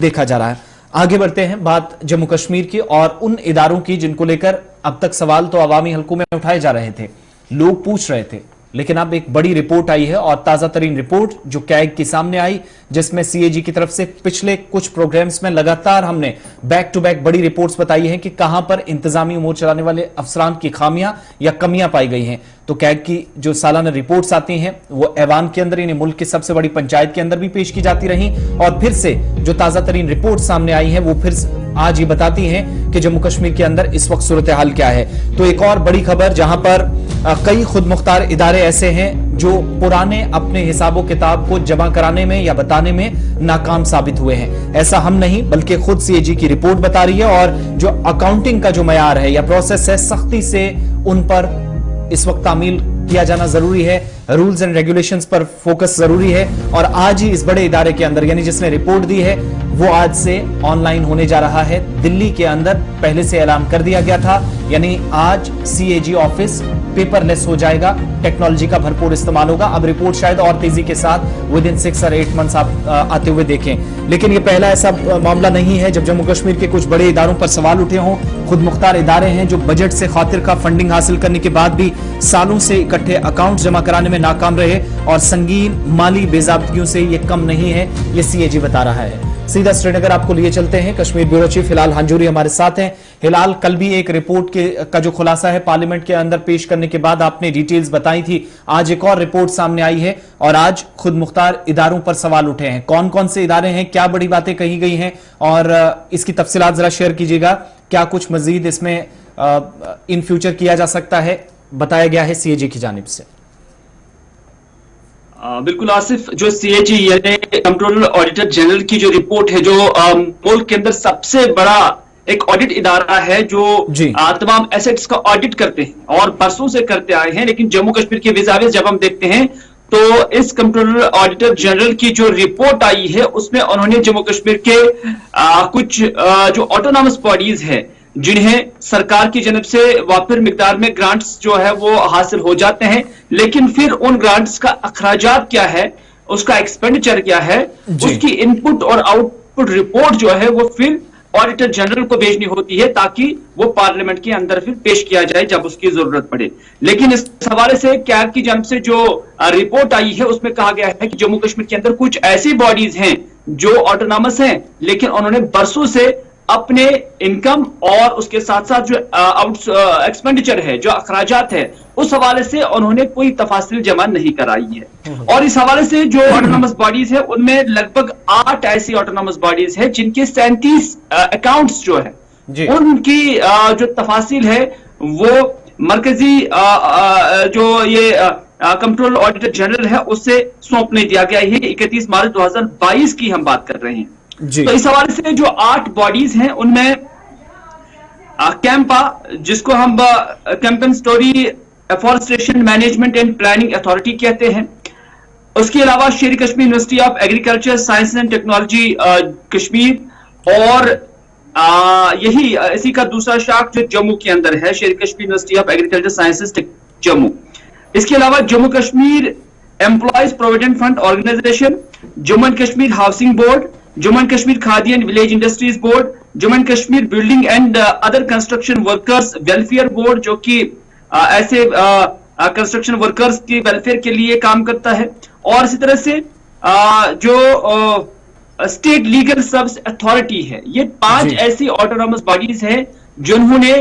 देखा जा रहा है। आगे बढ़ते हैं, बात जम्मू कश्मीर की और उन इदारों की जिनको लेकर अब तक सवाल तो अवामी हलकों में उठाए जा रहे थे, लोग पूछ रहे थे, लेकिन अब एक बड़ी रिपोर्ट आई है और ताजा तरीन रिपोर्ट जो कैग की सामने आई, जिसमें सीएजी की तरफ से पिछले कुछ प्रोग्राम्स में लगातार हमने बैक टू बैक बड़ी रिपोर्ट्स बताई हैं कि कहां पर इंतजामी उमूर चलाने वाले अफसरान की खामियां या कमियां पाई गई हैं। तो कैग की जो सालाना रिपोर्ट्स आती हैं वो ऐवान के अंदर, यानी मुल्क की सबसे बड़ी पंचायत के अंदर भी पेश की जाती रही, और फिर से जो ताजा तरीन रिपोर्ट सामने आई है वो फिर आज ही बताती हैं कि जम्मू कश्मीर के अंदर इस वक्त सूरत हाल क्या है। तो एक और बड़ी खबर, जहां पर कई खुद मुख्तार इदारे ऐसे हैं जो पुराने अपने हिसाबो किताब को जमा कराने में या बताने में नाकाम साबित हुए हैं। ऐसा हम नहीं बल्कि खुद सीएजी की रिपोर्ट बता रही है, और जो अकाउंटिंग का जो मयार है या प्रोसेस है, सख्ती से उन पर इस वक्त तामील किया जाना जरूरी है, रूल्स एंड रेगुलेशंस पर फोकस जरूरी है। और आज ही इस बड़े इदारे के अंदर, यानी जिसने रिपोर्ट दी है, वो आज से ऑनलाइन होने जा रहा है। दिल्ली के अंदर पहले से ऐलान कर दिया गया था, यानी आज सीएजी ऑफिस पेपरलेस हो जाएगा, टेक्नोलॉजी का भरपूर इस्तेमाल होगा। अब रिपोर्ट शायद और तेजी के साथ विद इन 6 और 8 मंथ्स आप आते हुए देखें, लेकिन ये पहला ऐसा मामला नहीं है जब जम्मू कश्मीर के कुछ बड़े इदारों पर सवाल उठे हों। खुद मुख्तार इदारे हैं जो बजट से खातिर का फंडिंग हासिल करने के बाद भी सालों से इकट्ठे अकाउंट जमा कराने में नाकाम रहे, और संगीन माली बेजाब्तियों से ये कम नहीं है, ये सीएजी बता रहा है। सीधा श्रीनगर आपको लिए चलते हैं, कश्मीर ब्यूरो चीफ हिलाल हांजूरी हमारे साथ हैं। हिलाल, कल भी एक रिपोर्ट का जो खुलासा है पार्लियामेंट के अंदर पेश करने के बाद आपने डिटेल्स बताई थी, आज एक और रिपोर्ट सामने आई है और आज खुद मुख्तार इदारों पर सवाल उठे हैं। कौन कौन से इदारे हैं, क्या बड़ी बातें कही गई हैं, और इसकी तफसीलात जरा शेयर कीजिएगा। क्या कुछ मजीद इसमें इन फ्यूचर किया जा सकता है, बताया गया है सीएजी की जानिब से? बिल्कुल आसिफ, जो सीएजी यानी कंट्रोलर ऑडिटर जनरल की जो रिपोर्ट है, जो मुल्क के अंदर सबसे बड़ा एक ऑडिट इदारा है जो तमाम एसेट्स का ऑडिट करते हैं और बरसों से करते आए हैं, लेकिन जम्मू कश्मीर के विजाविज जब हम देखते हैं तो इस कंट्रोलर ऑडिटर जनरल की जो रिपोर्ट आई है उसमें उन्होंने जम्मू कश्मीर के कुछ जो ऑटोनॉमस बॉडीज है जिन्हें सरकार की जानब से वाफिर मिकदार में ग्रांट्स जो है वो हासिल हो जाते हैं, लेकिन फिर उन ग्रांट्स का अखराजात क्या है, उसका एक्सपेंडिचर क्या है, उसकी इनपुट और आउटपुट रिपोर्ट जो है वो फिर ऑडिटर जनरल को भेजनी होती है ताकि वो पार्लियामेंट के अंदर फिर पेश किया जाए जब उसकी जरूरत पड़े। लेकिन इस हवाले से कैग की जानब से जो रिपोर्ट आई है उसमें कहा गया है कि जम्मू कश्मीर के अंदर कुछ ऐसी बॉडीज हैं जो ऑटोनॉमस हैं, लेकिन उन्होंने बरसों से अपने इनकम और उसके साथ साथ जो एक्सपेंडिचर है, जो अखराजात है, उस हवाले से उन्होंने कोई तफासिल जमा नहीं कराई है। और इस हवाले से जो ऑटोनॉमस बॉडीज है उनमें लगभग 8 ऐसी ऑटोनॉमस बॉडीज है जिनके 37 अकाउंट्स जो है उनकी जो तफासिल है वो मरकजी जो ये कंट्रोल ऑडिटर जनरल है उससे सौंपने दिया गया है। 31 मार्च 2022 की हम बात कर रहे हैं। तो इस हवाले से जो 8 बॉडीज हैं उनमें कैंपा, जिसको हम campaign story afforestation management and planning authority कहते हैं, उसके अलावा शेर Kashmir university of agriculture science and technology Kashmir, और यही इसी का दूसरा शाख जो जम्मू के अंदर है, Sher Kashmir university of agriculture sciences Jammu. इसके अलावा Jammu Kashmir employees provident fund organisation, Jammu and Kashmir housing board, Jammu and Kashmir Khadi and village industries board, Jammu and Kashmir building and other construction workers welfare board, जो कि ऐसे कंस्ट्रक्शन वर्कर्स के वेलफेयर के लिए काम करता है, और इसी तरह से जो स्टेट लीगल सर्विस अथॉरिटी है। ये 5 ऐसी ऑटोनॉमस बॉडीज हैं जिन्होंने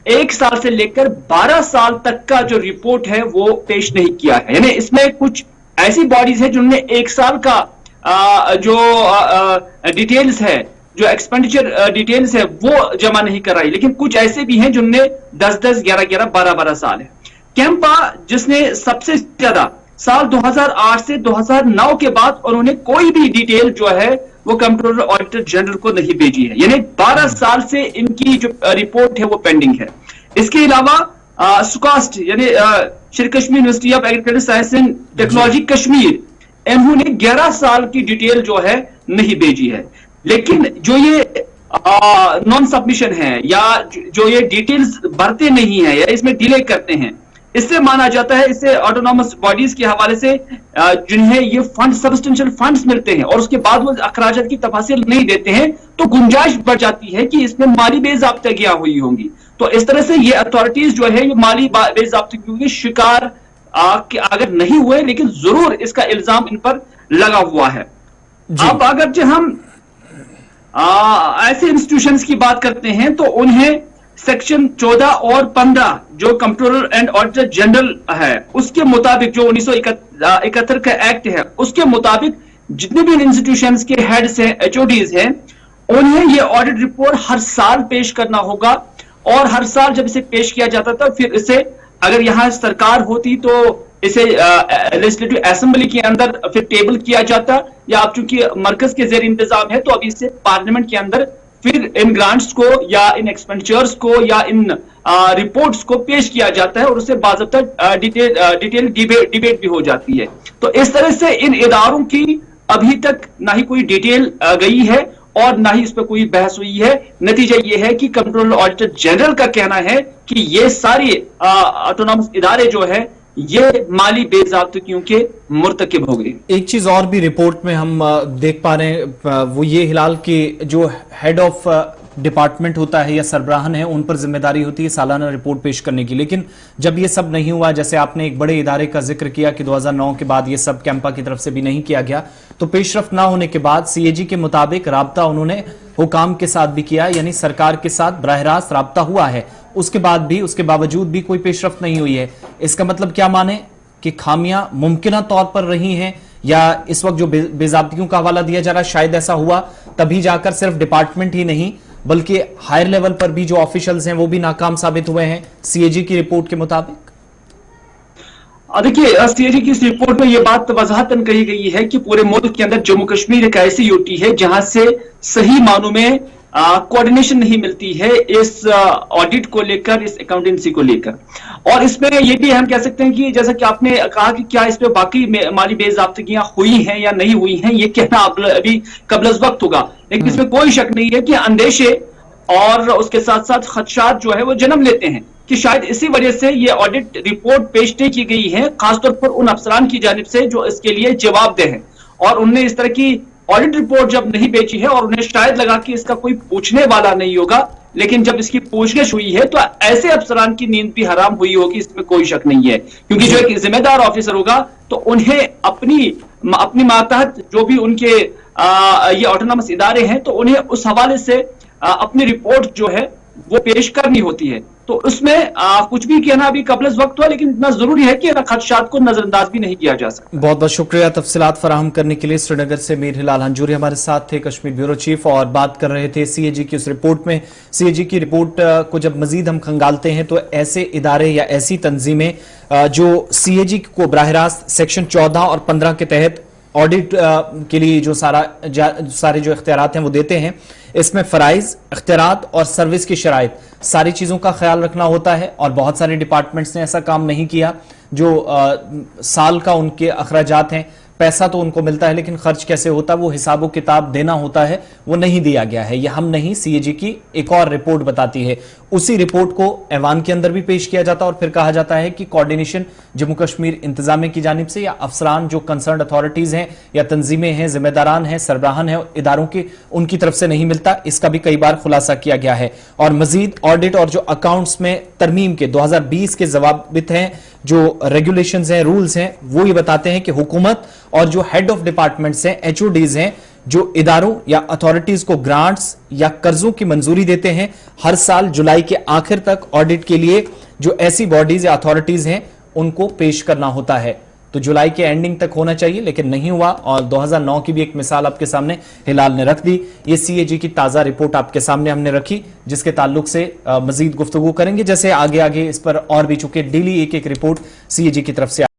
1 साल से लेकर 12 साल तक का जो रिपोर्ट है वो पेश नहीं किया है। यानी इसमें कुछ ऐसी बॉडीज है जिन्होंने 1 साल का जो डिटेल्स है, जो एक्सपेंडिचर डिटेल्स है वो जमा नहीं कराई, लेकिन कुछ ऐसे भी हैं जिनने 10-10, 11-11, 12-12 साल है। कैंपा, जिसने सबसे ज्यादा साल 2008 से 2009 के बाद उन्होंने कोई भी डिटेल जो है वो कंट्रोलर ऑडिटर जनरल को नहीं भेजी है, यानी 12 साल से इनकी जो रिपोर्ट है वो पेंडिंग है। इसके अलावा सुकास्ट यानी शेर Kashmir university of agriculture science and technology Kashmir, इन्होंने 11 साल की डिटेल जो है नहीं भेजी है। लेकिन जो ये नॉन सबमिशन है या जो ये डिटेल्स भरते नहीं है या इसमें डिले करते हैं, इससे माना जाता है, इससे ऑटोनॉमस बॉडीज के हवाले से जिन्हें ये फंड सब्सटेंशियल फंड्स मिलते हैं और उसके बाद वो अखराजात की तफासिल नहीं देते हैं, तो गुंजाइश बढ़ जाती है कि इसमें माली बेज़ाब्तगियां हुई होंगी। तो इस तरह से ये अथॉरिटीज जो है ये माली बेज़ाब्तगियों के शिकार अगर नहीं हुए, लेकिन जरूर इसका इल्जाम इन पर लगा हुआ है। अब अगर जो हम ऐसे इंस्टीट्यूशंस की बात करते हैं तो उन्हें सेक्शन 14 और 15 जो कंट्रोलर एंड ऑडिटर जनरल है उसके मुताबिक, जो 1971 का एक्ट है उसके मुताबिक जितने भी इंस्टीट्यूशंस के हेड्स हैं, एचओडीज हैं, उन्हें ये ऑडिट रिपोर्ट हर साल पेश करना होगा। और हर साल जब इसे पेश किया जाता था, फिर इसे अगर यहां सरकार होती तो इसे लेजिस्लेटिव असेंबली के अंदर फिर टेबल किया जाता, या अब चूंकि मरकज के जेर इंतजाम है तो अभी इसे पार्लियामेंट के अंदर फिर इन ग्रांट्स को या इन एक्सपेंडिचर्स को या इन रिपोर्ट्स को पेश किया जाता है और उससे बाज़ाब्ता डिटेल डिबेट भी हो जाती है। तो इस तरह से इन इदारों की अभी तक ना ही कोई डिटेल गई है और ना ही इस पर कोई बहस हुई है। नतीजा यह है कि कंट्रोलर ऑडिटर जनरल का कहना है कि ये सारे ऑटोनॉमस इदारे जो है ये माली बेज़ाब्तगियों के मुर्तकिब हो गए। एक चीज और भी रिपोर्ट में हम देख पा रहे हैं, वो ये हिलाल की जो हेड ऑफ डिपार्टमेंट होता है या सरबराहन है उन पर जिम्मेदारी होती है सालाना रिपोर्ट पेश करने की। लेकिन जब ये सब नहीं हुआ, जैसे आपने एक बड़े इदारे का जिक्र किया कि 2009 के बाद ये सब कैंपा की तरफ से भी नहीं किया गया, तो पेशरफ ना होने के बाद सीएजी के मुताबिक राब्ता उन्होंने हुकाम के साथ भी किया, यानी सरकार के साथ बराह रास्त राब्ता हुआ है, उसके बाद भी, उसके बावजूद भी कोई पेशरफ नहीं हुई है। इसका मतलब क्या माने कि खामियां मुमकिना तौर पर रही हैं, या इस वक्त जो बेज़ाब्तियों का हवाला दिया जा रहा है शायद ऐसा हुआ तभी जाकर सिर्फ डिपार्टमेंट ही नहीं बल्कि हायर लेवल पर भी जो ऑफिशियल्स हैं वो भी नाकाम साबित हुए हैं सीएजी की रिपोर्ट के मुताबिक? देखिए, सीएजी की इस रिपोर्ट में यह बात वजाहतन कही गई है कि पूरे मुल्क के अंदर जम्मू कश्मीर एक ऐसी यूटी है जहां से सही मानों में कोऑर्डिनेशन नहीं मिलती है इस ऑडिट को लेकर, इस अकाउंटेंसी को लेकर। और इसमें यह भी हम कह सकते हैं कि जैसा कि आपने कहा कि क्या इसमें बाकी माली बेज़ाब्तगियां हुई हैं या नहीं हुई हैं, ये कहना अभी कबल वक्त होगा। लेकिन इसमें कोई शक नहीं है कि अंदेशे और उसके साथ साथ खदशात जो है वो जन्म लेते हैं कि शायद इसी वजह से ये ऑडिट रिपोर्ट पेश नहीं की गई है, खासतौर पर उन अफसरान की जानिब से जो इसके लिए जवाबदेह हैं। और उनने इस तरह की ऑडिट रिपोर्ट जब नहीं बेची है और उन्हें शायद लगा कि इसका कोई पूछने वाला नहीं होगा, लेकिन जब इसकी पूछगिछ हुई है तो ऐसे अफसरान की नींद भी हराम हुई होगी, इसमें कोई शक नहीं है। क्योंकि जो एक जिम्मेदार ऑफिसर होगा तो उन्हें अपनी मातहत जो भी उनके ये ऑटोनॉमस इदारे हैं तो उन्हें उस हवाले से अपनी रिपोर्ट जो है वो पेश करनी होती है। तो उसमें कुछ भी कहना अभी कबल वक्त हुआ, लेकिन इतना जरूरी है कि खदशात को नजरअंदाज भी नहीं किया जा सकता। बहुत बहुत शुक्रिया तफसीलात फराहम करने के लिए। श्रीनगर से मीर हिलाल हंजूरी हमारे साथ थे, कश्मीर ब्यूरो चीफ, और बात कर रहे थे सीएजी की उस रिपोर्ट में। सीएजी की रिपोर्ट को जब मजीद हम खंगालते हैं तो ऐसे इदारे या ऐसी तंजीमें जो सीएजी को बराह रास्त सेक्शन 14 और 15 के तहत ऑडिट के लिए जो सारे जो इख्तियारात हैं वो देते हैं, इसमें फराइज, इख्तियारात और सर्विस की शराइत, सारी चीज़ों का ख्याल रखना होता है। और बहुत सारे डिपार्टमेंट्स ने ऐसा काम नहीं किया। जो साल का उनके अखराजात हैं, पैसा तो उनको मिलता है लेकिन खर्च कैसे होता है वो हिसाबो किताब देना होता है, वो नहीं दिया गया है। यह हम नहीं, सीएजी की एक और रिपोर्ट बताती है। उसी रिपोर्ट को ऐवान के अंदर भी पेश किया जाता है और फिर कहा जाता है कि कोऑर्डिनेशन जम्मू कश्मीर इंतजामिया की जानिब से या अफसरान जो कंसर्न अथॉरिटीज हैं या तंजीमें हैं, जिम्मेदारान हैं, सरबराहान हैं इदारों के, उनकी तरफ से नहीं मिलता। इसका भी कई बार खुलासा किया गया है। और मजीद ऑडिट और जो अकाउंट्स में तरमीम के 2020 के जवाबित हैं, जो रेगुलेशंस हैं, रूल्स हैं, वो ये बताते हैं कि हुकूमत और जो हेड ऑफ डिपार्टमेंट्स हैं, एचओडीज हैं, जो इदारों या अथॉरिटीज को ग्रांट्स या कर्जों की मंजूरी देते हैं, हर साल जुलाई के आखिर तक ऑडिट के लिए जो ऐसी बॉडीज या अथॉरिटीज हैं उनको पेश करना होता है। तो जुलाई के एंडिंग तक होना चाहिए लेकिन नहीं हुआ। और 2009 की भी एक मिसाल आपके सामने हिलाल ने रख दी। ये सीएजी की ताजा रिपोर्ट आपके सामने हमने रखी, जिसके ताल्लुक से मजीद गुफ्तगू करेंगे जैसे आगे आगे इस पर और भी, चूंकि डेली एक एक रिपोर्ट सीएजी की तरफ से